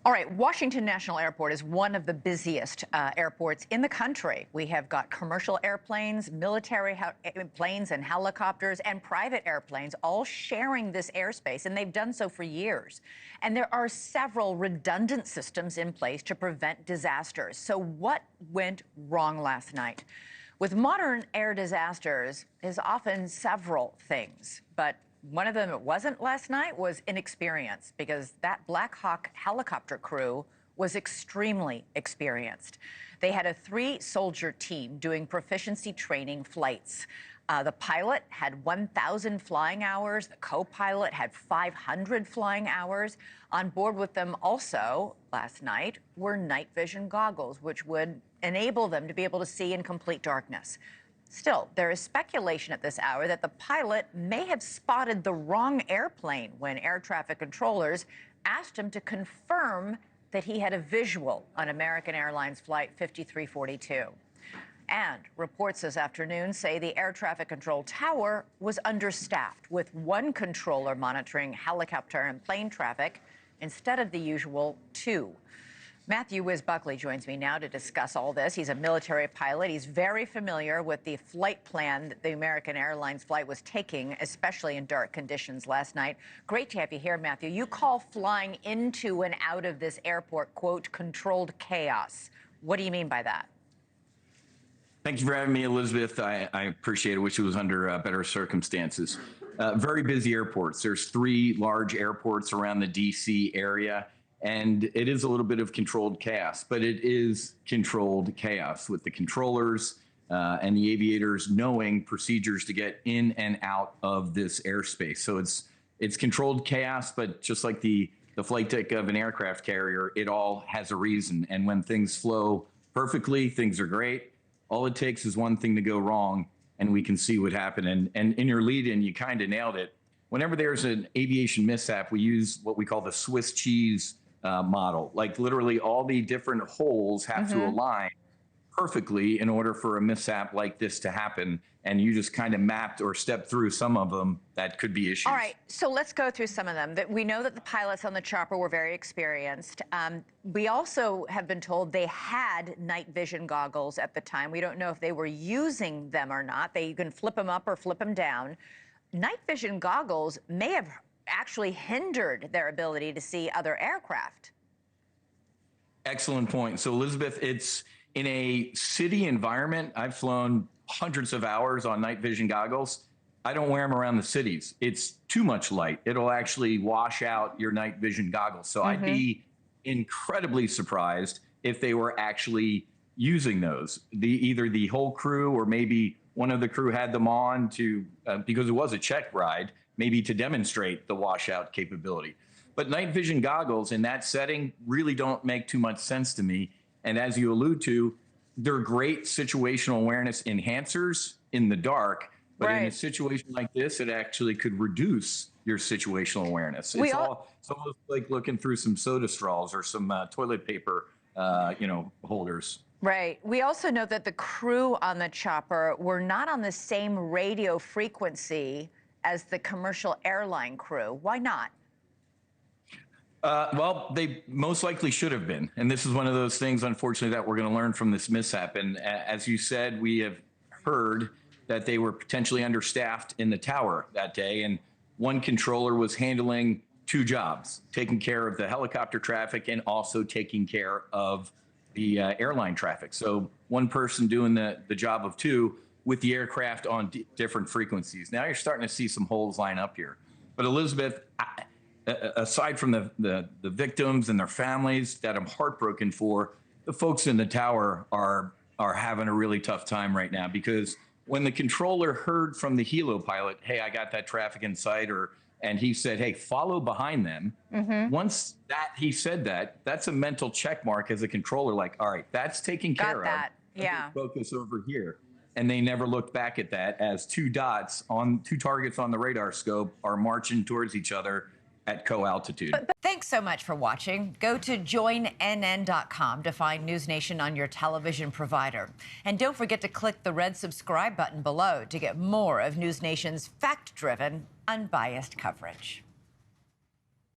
All right, Washington National Airport is one of the busiest airports in the country. We have got commercial airplanes, military planes and helicopters, and private airplanes all sharing this airspace, and they've done so for years. And there are several redundant systems in place to prevent disasters. So what went wrong last night? With modern air disasters is often several things, but one of them that wasn't last night was inexperience, because that Black Hawk helicopter crew was extremely experienced. They had a 3-soldier team doing proficiency training flights. The pilot had 1,000 flying hours. The co-pilot had 500 flying hours. On board with them also last night were night vision goggles, which would enable them to be able to see in complete darkness. Still, there is speculation at this hour that the pilot may have spotted the wrong airplane when air traffic controllers asked him to confirm that he had a visual on American Airlines Flight 5342. And reports this afternoon say the air traffic control tower was understaffed, with one controller monitoring helicopter and plane traffic instead of the usual 2. Matthew Buckley joins me now to discuss all this. He's a military pilot. He's very familiar with the flight plan that the American Airlines flight was taking, especially in dark conditions last night. Great to have you here, Matthew. You call flying into and out of this airport, quote, controlled chaos. What do you mean by that? Thank you for having me, Elizabeth. I appreciate it. Wish it was under better circumstances. Very busy airports. There's 3 large airports around the D.C. area. And it is a little bit of controlled chaos, but it is controlled chaos with the controllers and the aviators knowing procedures to get in and out of this airspace. So it's controlled chaos, but just like the flight deck of an aircraft carrier, it all has a reason. And when things flow perfectly, things are great. All it takes is one thing to go wrong, and we can see what happened. And in your lead-in, you kind of nailed it. Whenever there's an aviation mishap, we use what we call the Swiss cheese model. Like literally all the different holes have to align perfectly in order for a mishap like this to happen. And you just kind of mapped or stepped through some of them that could be issues. All right, so let's go through some of them. We know that the pilots on the chopper were very experienced. We also have been told they had night vision goggles at the time. We don't know if they were using them or not. You can flip them up or flip them down. Night vision goggles may have actually hindered their ability to see other aircraft. Excellent point. So, Elizabeth, it's in a city environment. I've flown hundreds of hours on night vision goggles. I don't wear them around the cities. It's too much light. It'll actually wash out your night vision goggles. So I'd be incredibly surprised if they were actually using those. Either the whole crew or maybe one of the crew had them on to because it was a check ride, maybe to demonstrate the washout capability. But night vision goggles in that setting really don't make too much sense to me. And as you allude to, they're great situational awareness enhancers in the dark, but in a situation like this, it actually could reduce your situational awareness. It's almost like looking through some soda straws or some toilet paper, holders. Right. We also know that the crew on the chopper were not on the same radio frequency as the commercial airline crew. Why not? Well, they most likely should have been. And this is one of those things, unfortunately, that we're going to learn from this mishap. And as you said, we have heard that they were potentially understaffed in the tower that day. And one controller was handling 2 jobs, taking care of the helicopter traffic and also taking care of the airline traffic. So one person doing the job of 2 with the aircraft on different frequencies. Now you're starting to see some holes line up here. But Elizabeth, aside from the victims and their families that I'm heartbroken for, the folks in the tower are having a really tough time right now, because when the controller heard from the helo pilot, hey, I got that traffic in sight, and he said, hey, follow behind them. Once he said that, that's a mental check mark as a controller, like, all right, that's taken care of. Yeah. Focus over here. And they never looked back at that as 2 targets on the radar scope are marching towards each other at co-altitude. But thanks so much for watching. Go to joinnn.com to find NewsNation on your television provider. And don't forget to click the red subscribe button below to get more of NewsNation's fact-driven, unbiased coverage.